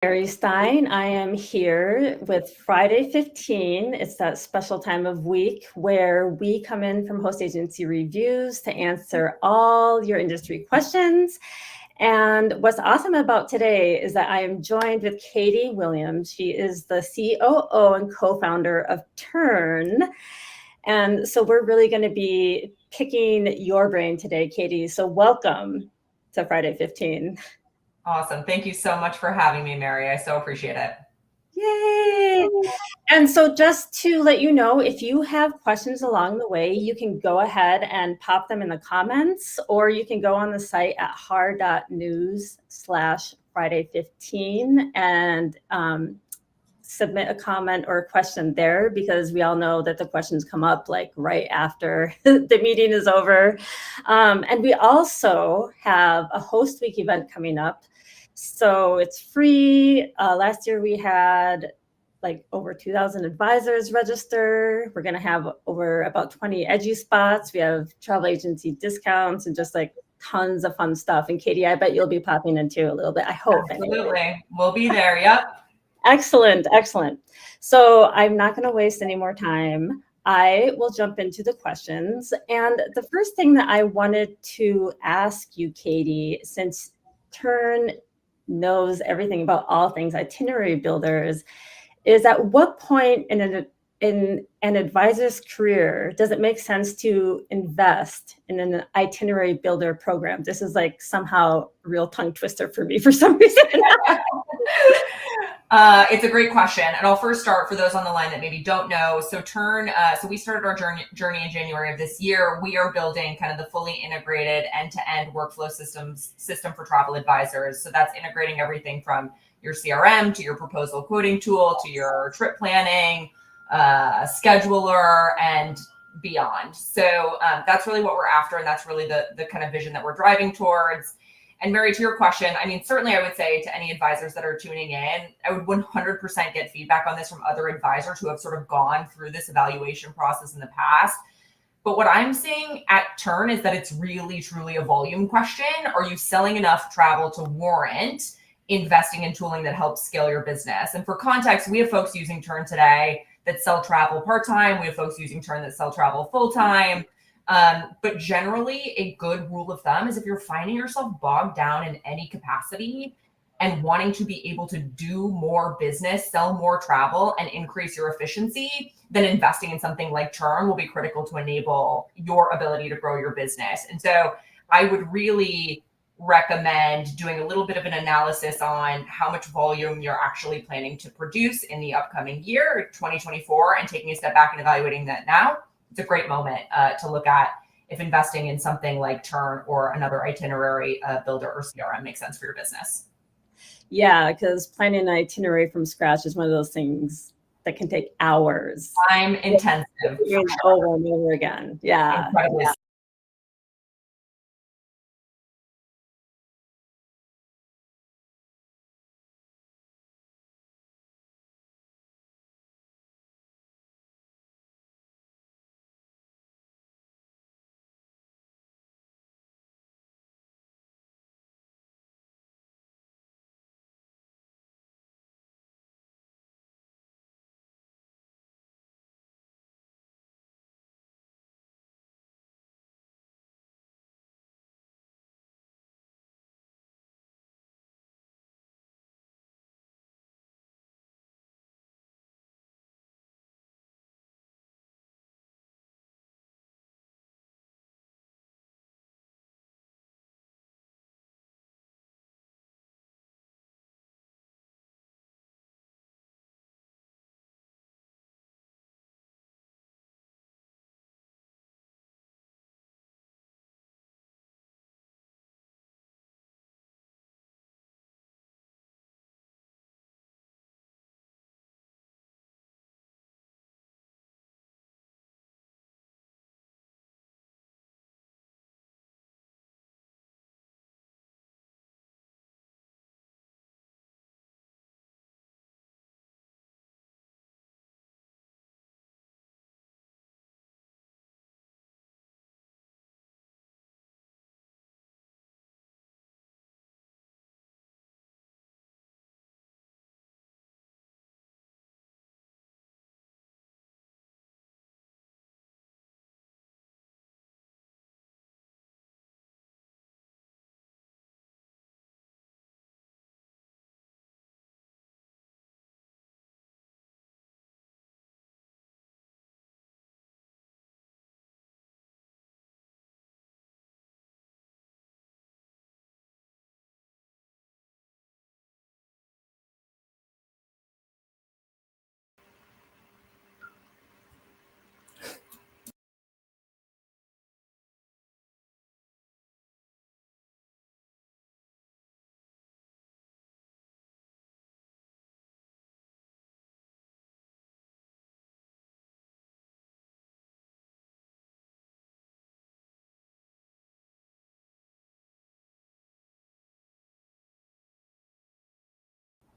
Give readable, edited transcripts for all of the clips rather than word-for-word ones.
Mary Stein. I am here with Friday 15. It's that special time of week where we come in from Host Agency Reviews to answer all your industry questions. And what's awesome about today is that I am joined with Katie Williams. She is the COO and co-founder of Turn. And so we're really going to be picking your brain today, Katie. So welcome to Friday 15. Awesome. Thank you so much for having me, Mary. I so appreciate it. Yay! And so just to let you know, if you have questions along the way, you can go ahead and pop them in the comments, or you can go on the site at har.news/Friday15 and submit a comment or a question there, because we all know that the questions come up like right after the meeting is over. And we also have a Host Week event coming up. So it's free. Last year we had like over 2,000 advisors register. We're going to have over about 20 edgy spots. We have travel agency discounts and just like tons of fun stuff. And Katie, I bet you'll be popping into a little bit. I hope. Absolutely. Anyway. We'll be there. Yep. Excellent. So I'm not going to waste any more time. I will jump into the questions. And the first thing that I wanted to ask you, Katie, since Turn knows everything about all things itinerary builders, is at what point in an advisor's career does it make sense to invest in an itinerary builder program? This is like somehow a real tongue twister for me for some reason. It's a great question. And I'll first start for those on the line that maybe don't know. So so we started our journey in January of this year. We are building kind of the fully integrated end-to-end workflow system for travel advisors. So that's integrating everything from your CRM to your proposal quoting tool to your trip planning, scheduler, and beyond. So that's really what we're after. And that's really the kind of vision that we're driving towards. And Mary, to your question, I mean, certainly I would say to any advisors that are tuning in, I would 100% get feedback on this from other advisors who have sort of gone through this evaluation process in the past. But what I'm seeing at Turn is that it's really, truly a volume question. Are you selling enough travel to warrant investing in tooling that helps scale your business? And for context, we have folks using Turn today that sell travel part-time. We have folks using Turn that sell travel full-time. But generally, a good rule of thumb is if you're finding yourself bogged down in any capacity and wanting to be able to do more business, sell more travel, and increase your efficiency, then investing in something like Turn will be critical to enable your ability to grow your business. And so I would really recommend doing a little bit of an analysis on how much volume you're actually planning to produce in the upcoming year, 2024, and taking a step back and evaluating that now. It's a great moment to look at if investing in something like Turn or another itinerary builder or CRM makes sense for your business. Yeah, because planning an itinerary from scratch is one of those things that can take hours. Time intensive. Over and over again. Yeah. Incredibly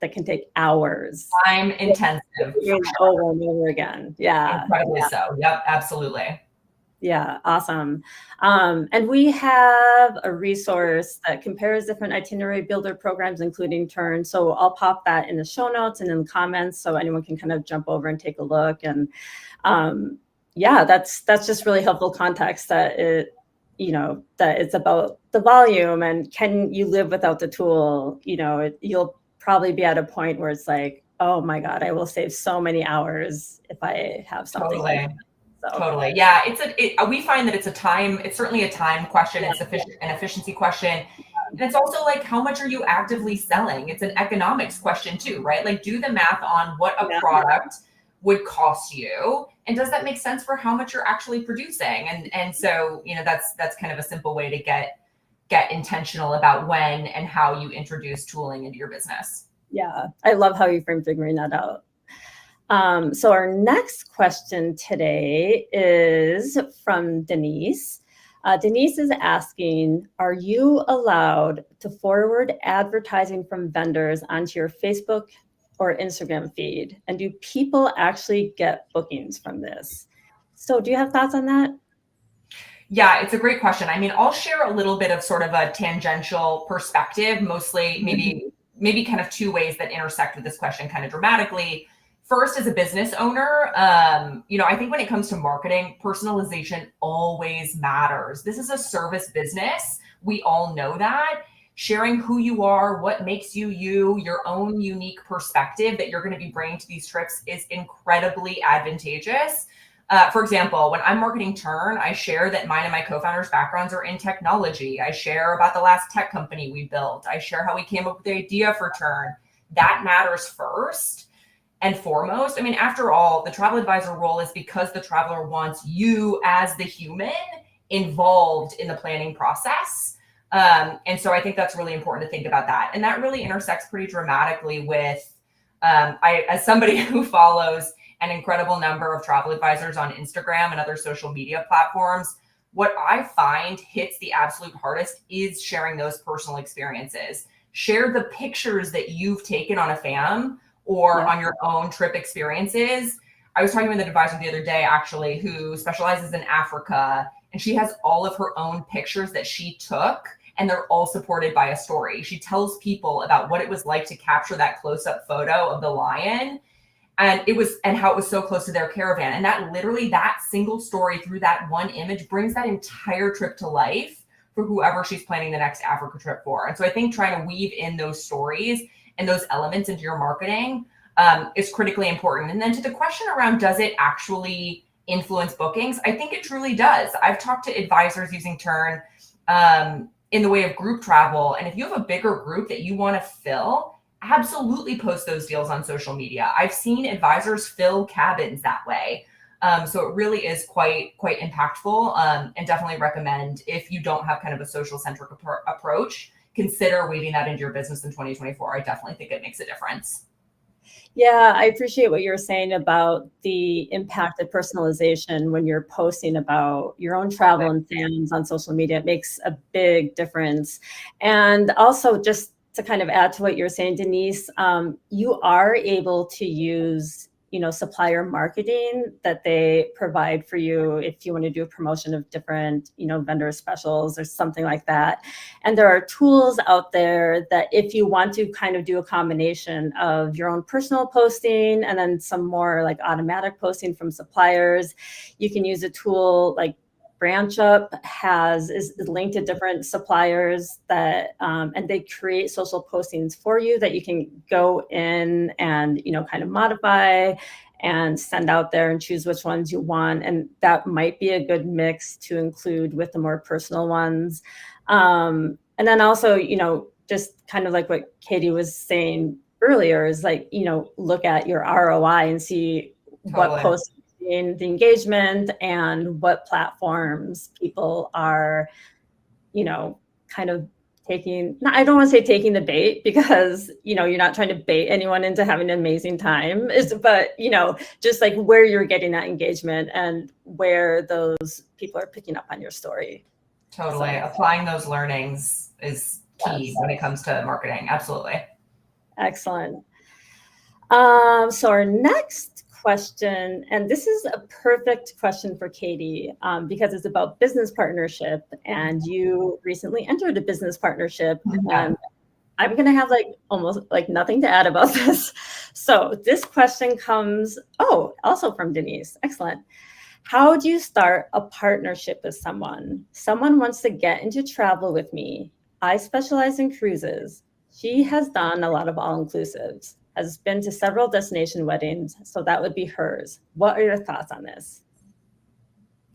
that can take hours. Time intensive. Over and over again. Yeah. Incredibly so. Yep, absolutely. Yeah, awesome. And we have a resource that compares different itinerary builder programs, including Turn. So I'll pop that in the show notes and in the comments so anyone can kind of jump over and take a look. And yeah, that's just really helpful context that that it's about the volume and can you live without the tool? You'll probably be at a point where it's like, oh my God, I will save so many hours if I have something. Totally. Like that. So. Totally. Yeah. We find that it's certainly a time question. It's an efficiency question. And it's also like, how much are you actively selling? It's an economics question too, right? Like do the math on what a product would cost you. And does that make sense for how much you're actually producing? And so, that's kind of a simple way to get intentional about when and how you introduce tooling into your business. Yeah. I love how you frame figuring that out. So our next question today is from Denise. Denise is asking, are you allowed to forward advertising from vendors onto your Facebook or Instagram feed? And do people actually get bookings from this? So do you have thoughts on that? Yeah, it's a great question. I mean, I'll share a little bit of sort of a tangential perspective, mostly maybe kind of two ways that intersect with this question kind of dramatically. First, as a business owner, I think when it comes to marketing, personalization always matters. This is a service business. We all know that. Sharing who you are, what makes you you, your own unique perspective that you're going to be bringing to these trips is incredibly advantageous. For example, when I'm marketing Turn, I share that mine and my co-founders' backgrounds are in technology. I share about the last tech company we built. I share how we came up with the idea for Turn. That matters first and foremost. I mean, after all, the travel advisor role is because the traveler wants you as the human involved in the planning process. And so I think that's really important to think about that. And that really intersects pretty dramatically with, as somebody who follows an incredible number of travel advisors on Instagram and other social media platforms, what I find hits the absolute hardest is sharing those personal experiences. Share the pictures that you've taken on a fam or on your own trip experiences. I was talking with an advisor the other day, actually, who specializes in Africa, and she has all of her own pictures that she took, and they're all supported by a story. She tells people about what it was like to capture that close-up photo of the lion, and how it was so close to their caravan. And that single story through that one image brings that entire trip to life for whoever she's planning the next Africa trip for. And so I think trying to weave in those stories and those elements into your marketing is critically important. And then to the question around, does it actually influence bookings? I think it truly does. I've talked to advisors using Turn in the way of group travel. And if you have a bigger group that you want to fill, absolutely post those deals on social media. I've seen advisors fill cabins that way. So it really is quite impactful, and definitely recommend, if you don't have kind of a social centric approach, consider weaving that into your business in 2024. I definitely think it makes a difference. Yeah, I appreciate what you're saying about the impact of personalization when you're posting about your own travel and fans on social media. It makes a big difference. And also, just to kind of add to what you're saying, Denise, you are able to use supplier marketing that they provide for you if you want to do a promotion of different, vendor specials or something like that. And there are tools out there that if you want to kind of do a combination of your own personal posting and then some more like automatic posting from suppliers, you can use a tool like BranchUp is linked to different suppliers that and they create social postings for you that you can go in and kind of modify and send out there and choose which ones you want. And that might be a good mix to include with the more personal ones. And then also, just kind of like what Katie was saying earlier is like, look at your ROI and see what posts in the engagement and what platforms people are, kind of taking, I don't want to say taking the bait because, you're not trying to bait anyone into having an amazing time, but, just like where you're getting that engagement and where those people are picking up on your story. Totally. So, applying those learnings is key when it comes to marketing. Absolutely. Excellent. So our next question, and this is a perfect question for Katie, because it's about business partnership, and you recently entered a business partnership, and I'm going to have almost nothing to add about this. So this question comes, also from Denise. Excellent. How do you start a partnership with someone? Someone wants to get into travel with me. I specialize in cruises. She has done a lot of all-inclusives, has been to several destination weddings, so that would be hers. What are your thoughts on this?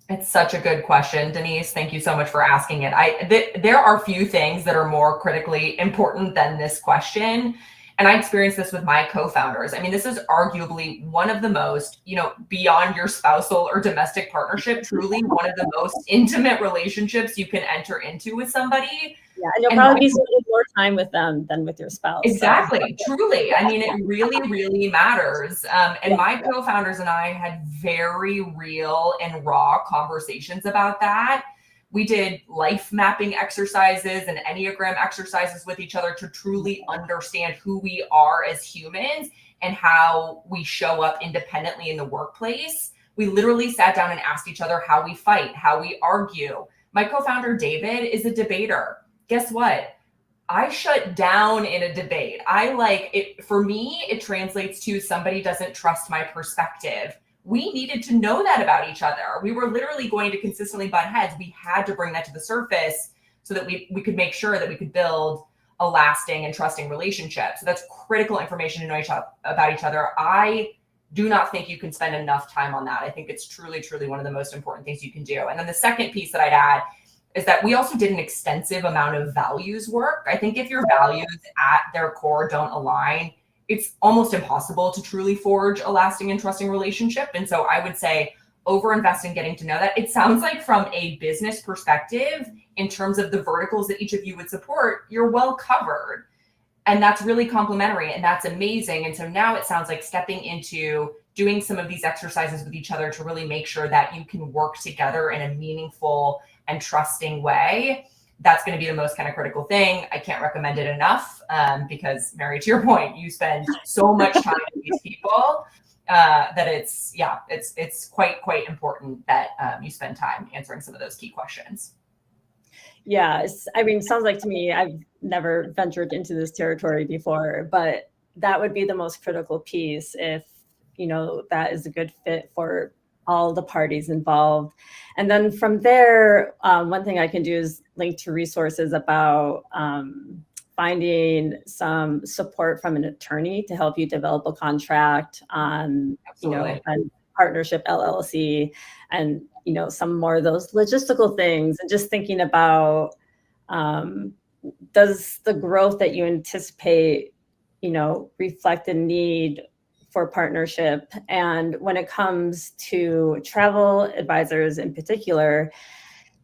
It's such a good question, Denise. Thank you so much for asking it. There are few things that are more critically important than this question. And I experienced this with my co-founders. I mean, this is arguably one of the most, beyond your spousal or domestic partnership, truly one of the most intimate relationships you can enter into with somebody. Yeah, and you'll probably be spending more time with them than with your spouse. Exactly. So. Truly. I mean, it really, really matters. And my co-founders and I had very real and raw conversations about that. We did life mapping exercises and Enneagram exercises with each other to truly understand who we are as humans and how we show up independently in the workplace. We literally sat down and asked each other how we fight, how we argue. My co-founder, David, is a debater. Guess what? I shut down in a debate. For me, it translates to somebody doesn't trust my perspective. We needed to know that about each other. We were literally going to consistently butt heads. We had to bring that to the surface so that we could make sure that we could build a lasting and trusting relationship. So that's critical information to know about each other. I do not think you can spend enough time on that. I think it's truly, truly one of the most important things you can do. And then the second piece that I'd add is that we also did an extensive amount of values work. I think if your values at their core don't align, it's almost impossible to truly forge a lasting and trusting relationship. And so I would say overinvest in getting to know that. It sounds like from a business perspective, in terms of the verticals that each of you would support, you're well covered. And that's really complimentary and that's amazing. And so now it sounds like stepping into doing some of these exercises with each other to really make sure that you can work together in a meaningful and trusting way. That's going to be the most kind of critical thing. I can't recommend it enough because, Mary, to your point, you spend so much time with these people that it's quite important that you spend time answering some of those key questions. Yeah, it sounds like to me, I've never ventured into this territory before, but that would be the most critical piece if, that is a good fit for all the parties involved. And then from there, one thing I can do is link to resources about finding some support from an attorney to help you develop a contract on, a partnership LLC and, some more of those logistical things, and just thinking about, does the growth that you anticipate, reflect a need for partnership? And when it comes to travel advisors in particular,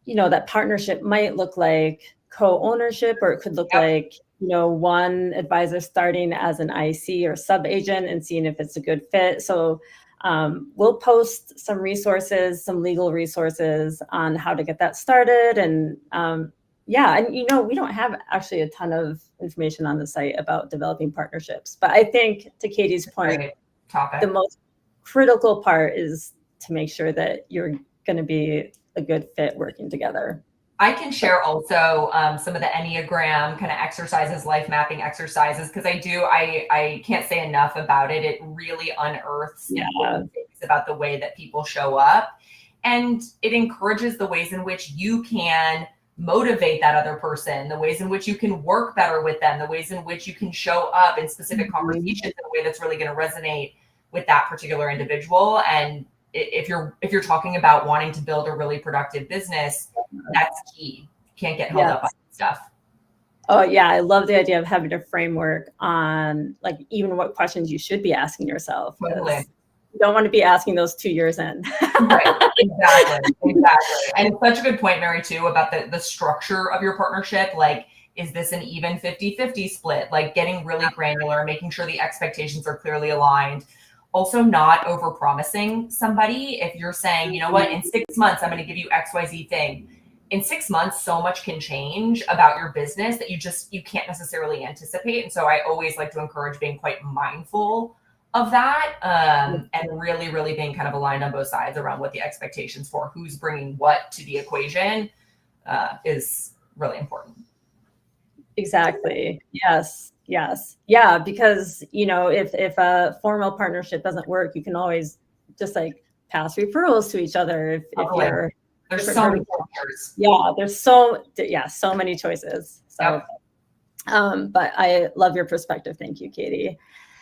that partnership might look like co-ownership, or it could look like, one advisor starting as an IC or sub-agent and seeing if it's a good fit. So we'll post some resources, some legal resources on how to get that started. And we don't have actually a ton of information on the site about developing partnerships. But I think, to Katie's point, the most critical part is to make sure that you're going to be a good fit working together. I can share also some of the Enneagram kind of exercises, life mapping exercises, because I can't say enough about it. It really unearths important things about the way that people show up. And it encourages the ways in which you can motivate that other person, the ways in which you can work better with them, the ways in which you can show up in specific conversations in a way that's really going to resonate with that particular individual. And if you're talking about wanting to build a really productive business, that's key. You can't get held up on stuff. Oh yeah, I love the idea of having a framework on even what questions you should be asking yourself. Totally. You don't want to be asking those 2 years in. Right. Exactly. And it's such a good point, Mary, too, about the structure of your partnership. Is this an even 50-50 split? Getting really granular, making sure the expectations are clearly aligned. Also, not over-promising somebody. If you're saying, you know what, in 6 months, I'm going to give you XYZ thing. In 6 months, so much can change about your business that you can't necessarily anticipate. And so I always like to encourage being quite mindful of that, and really, really being kind of aligned on both sides around what the expectations for who's bringing what to the equation is really important. Exactly. Yes. Yes. Yeah. Because, if a formal partnership doesn't work, you can always just like pass referrals to each other if you're there's different so many verticals. factors. Yeah. There's so many choices. So, Yep. but I love your perspective. Thank you, Katie.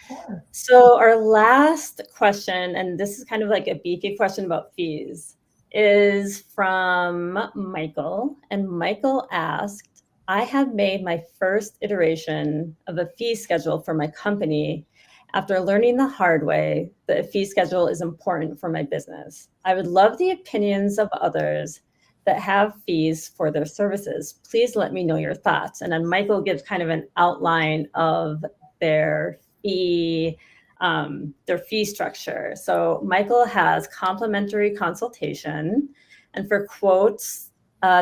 Sure. So our last question, and this is kind of like a beefy question about fees, is from Michael. And Michael asked, I have made my first iteration of a fee schedule for my company after learning the hard way that a fee schedule is important for my business. I would love the opinions of others that have fees for their services. Please let me know your thoughts. And then Michael gives kind of an outline of their fee structure. So Michael has complimentary consultation, and for quotes,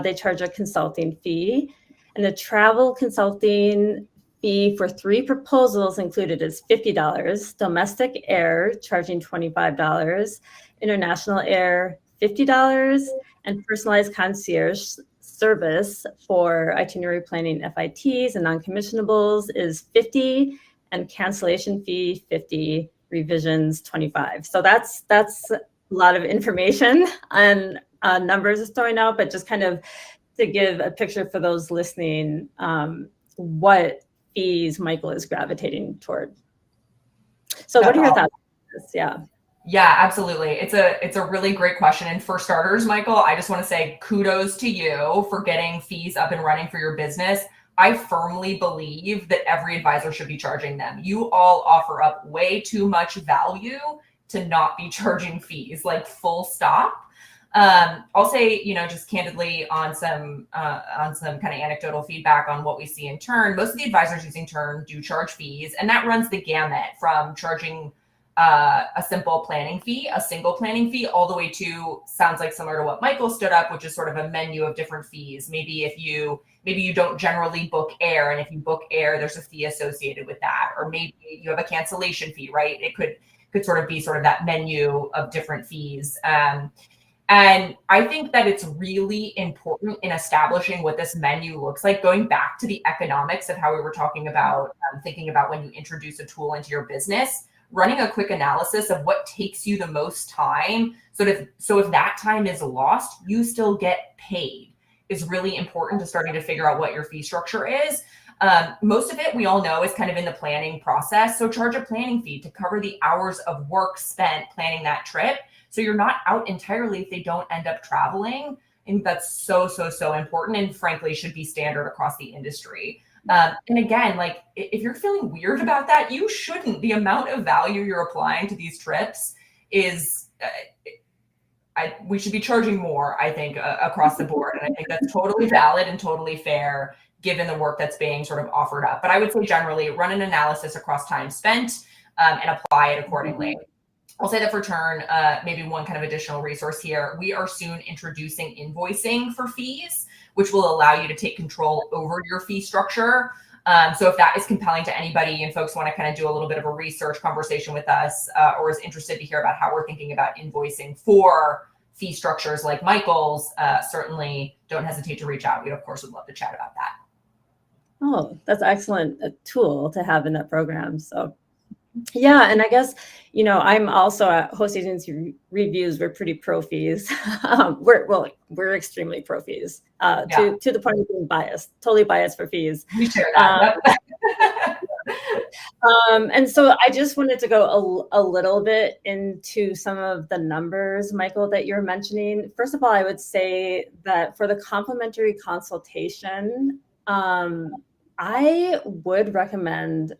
they charge a consulting fee, and the travel consulting fee for 3 proposals included is $50, domestic air charging $25, international air $50, and personalized concierge service for itinerary planning FITs and non-commissionables is $50, and cancellation fee $50, revisions $25. So that's a lot of information and numbers is throwing out, but just kind of to give a picture for those listening, what fees Michael is gravitating toward. So what are your thoughts on this? Yeah. Yeah, absolutely. It's a really great question. And for starters, Michael, I just want to say kudos to you for getting fees up and running for your business. I firmly believe that every advisor should be charging them. You all offer up way too much value to not be charging fees, like full stop. I'll say, just candidly on some kind of anecdotal feedback on what we see in Turn, most of the advisors using Turn do charge fees, and that runs the gamut from charging a simple planning fee, a single planning fee, all the way to sounds like similar to what Michael stood up, which is sort of a menu of different fees. Maybe you don't generally book air, and if you book air, there's a fee associated with that, or maybe you have a cancellation fee, right? It could sort of be sort of that menu of different fees. And I think that it's really important in establishing what this menu looks like, going back to the economics of how we were talking about, thinking about when you introduce a tool into your business, running a quick analysis of what takes you the most time. So if that time is lost, you still get paid is really important to starting to figure out what your fee structure is. Most of it, we all know, is kind of in the planning process. So charge a planning fee to cover the hours of work spent planning that trip. So you're not out entirely if they don't end up traveling. And that's so important, and frankly should be standard across the industry. And again, like if you're feeling weird about that, you shouldn't. The amount of value you're applying to these trips is, we should be charging more, I think, across the board. And I think that's totally valid and totally fair given the work that's being sort of offered up. But I would say generally run an analysis across time spent and apply it accordingly. I'll say that for Turn, maybe one kind of additional resource here. We are soon introducing invoicing for fees, which will allow you to take control over your fee structure. So if that is compelling to anybody and folks want to kind of do a little bit of a research conversation with us, or is interested to hear about how we're thinking about invoicing for fee structures like Michael's, certainly don't hesitate to reach out. We, of course, would love to chat about that. Oh, that's excellent. A tool to have in that program. So yeah, and I guess, I'm also at Host Agency Reviews. We're pretty pro fees. We're extremely pro fees to the point of being biased, totally biased for fees. We share that. And so I just wanted to go a little bit into some of the numbers, Michael, that you're mentioning. First of all, I would say that for the complimentary consultation, I would recommend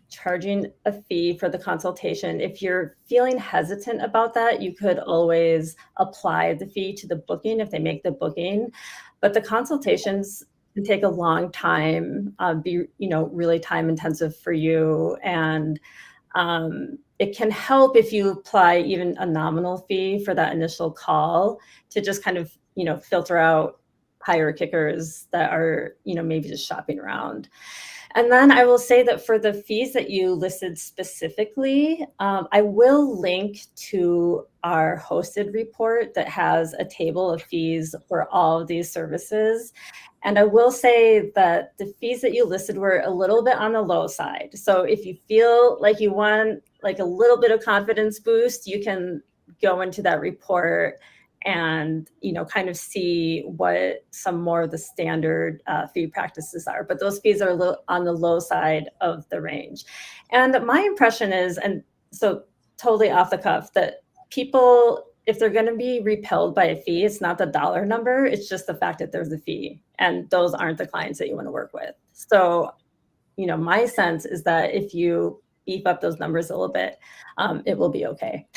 charging a fee for the consultation. If you're feeling hesitant about that, you could always apply the fee to the booking if they make the booking. But the consultations can take a long time, be really time intensive for you, and it can help if you apply even a nominal fee for that initial call to just kind of filter out higher kickers that are maybe just shopping around. And then I will say that for the fees that you listed specifically, I will link to our hosted report that has a table of fees for all of these services. And I will say that the fees that you listed were a little bit on the low side. So if you feel like you want like a little bit of confidence boost, you can go into that report and kind of see what some more of the standard fee practices are. But those fees are a little on the low side of the range. And my impression is, and so totally off the cuff, that people, if they're going to be repelled by a fee, it's not the dollar number, it's just the fact that there's a fee. And those aren't the clients that you want to work with. So, my sense is that if you beef up those numbers a little bit, it will be okay.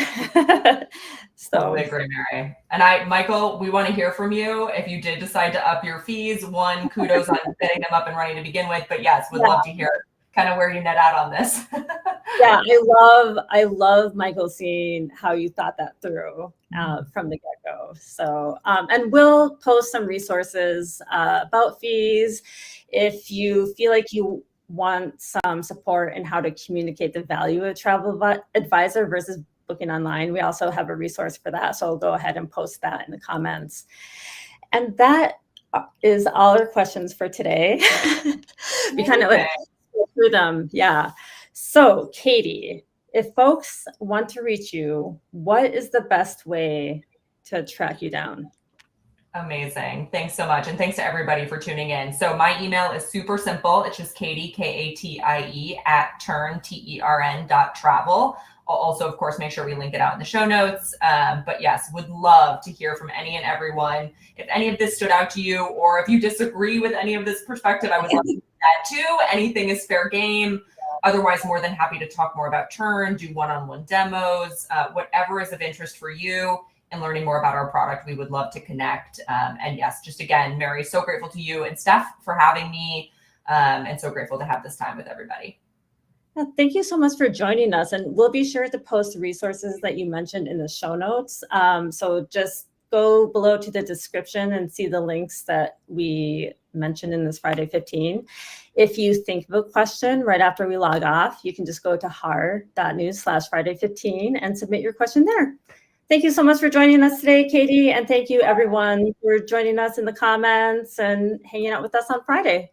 So totally agree, Mary. And Michael, we want to hear from you. If you did decide to up your fees, one, kudos on getting them up and running to begin with. But yes, would love to hear kind of where you net out on this. Yeah, I love Michael seeing how you thought that through from the get-go. So, and we'll post some resources about fees. If you feel like you want some support in how to communicate the value of travel advisor versus booking online, we also have a resource for that. So I'll go ahead and post that in the comments. And that is all our questions for today. We kind of like go through them. Yeah. So Katie, if folks want to reach you, what is the best way to track you down? Amazing. Thanks so much. And thanks to everybody for tuning in. So my email is super simple. It's just Katie, Katie @turn, TERN.travel. I'll also, of course, make sure we link it out in the show notes. But yes, would love to hear from any and everyone. If any of this stood out to you, or if you disagree with any of this perspective, I would love to do that too. Anything is fair game. Otherwise, more than happy to talk more about Turn, do one-on-one demos, whatever is of interest for you. And learning more about our product, we would love to connect. And yes, just again, Mary, so grateful to you and Steph for having me, and so grateful to have this time with everybody. Thank you so much for joining us. And we'll be sure to post the resources that you mentioned in the show notes. So just go below to the description and see the links that we mentioned in this Friday 15. If you think of a question right after we log off, you can just go to har.news/Friday15 and submit your question there. Thank you so much for joining us today, Katie. And thank you everyone for joining us in the comments and hanging out with us on Friday.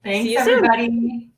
Thanks, everybody.